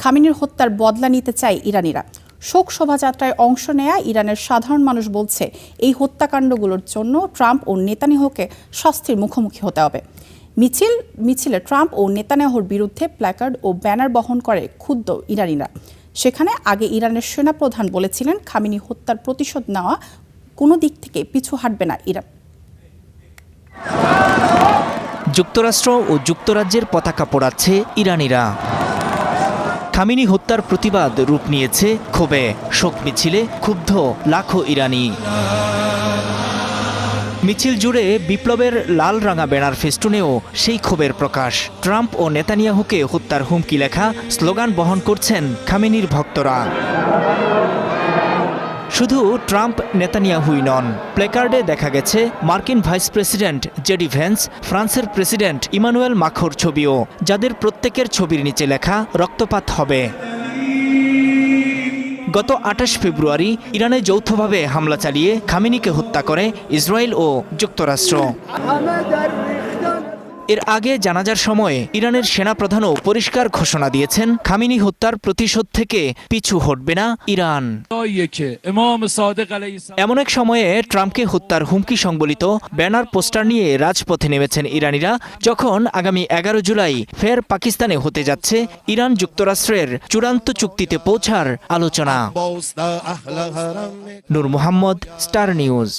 খামেনির হত্যার বদলা নিতে চায় ইরানিরা। শোক শোভাযাত্রায় অংশ নেয়া ইরানের সাধারণ মানুষ বলছে, এই হত্যাকাণ্ডগুলোর জন্য ট্রাম্প ও নেতানিয়াহুকে শাস্তির মুখোমুখি হতে হবে। মিছিলে ট্রাম্প ও নেতানিয়াহুর বিরুদ্ধে প্ল্যাকার্ড ও ব্যানার বহন করে ক্ষুব্ধ ইরানিরা। সেখানে আগে ইরানের সেনাপ্রধান বলেছিলেন, খামেনি হত্যার প্রতিশোধ নেওয়া কোনো দিক থেকে পিছু হাঁটবে না ইরান। যুক্তরাষ্ট্র ও যুক্তরাজ্যের পতাকা পোড়াচ্ছে ইরানিরা। খামেনি হত্যার প্রতিবাদ রূপ নিয়েছে ক্ষোভে। শোক মিছিলে ক্ষুব্ধ লাখো ইরানি। মিছিল জুড়ে বিপ্লবের লাল রাঙা ব্যানার ফেস্টুনেও সেই ক্ষোভের প্রকাশ। ট্রাম্প ও নেতানিয়াহুকে হত্যার হুমকি লেখা স্লোগান বহন করছেন খামেনির ভক্তরা। শুধু ট্রাম্প নেতানিয়াহুই নন, প্লেকার্ডে দেখা গেছে মার্কিন ভাইস প্রেসিডেন্ট জেডি ভ্যান্স, ফ্রান্সের প্রেসিডেন্ট ইমানুয়েল মাখোর ছবিও, যাদের প্রত্যেকের ছবির নিচে লেখা রক্তপাত হবে। গত ২৮ ফেব্রুয়ারি ইরানে যৌথভাবে হামলা চালিয়ে খামেনিকে হত্যা করে ইসরায়েল ও যুক্তরাষ্ট্র। এর আগে জানাজার সময়ে ইরানের সেনাপ্রধানও পরিষ্কার ঘোষণা দিয়েছেন, খামেনি হত্যার প্রতিশোধ থেকে পিছু হটবে না ইরান। এমন এক সময়ে ট্রাম্পকে হত্যার হুমকি সংবলিত ব্যানার পোস্টার নিয়ে রাজপথে নেমেছেন ইরানিরা, যখন আগামী ১১ জুলাই ফের পাকিস্তানে হতে যাচ্ছে ইরান যুক্তরাষ্ট্রের চূড়ান্ত চুক্তিতে পৌঁছার আলোচনা। নূর মোহাম্মদ, স্টার নিউজ।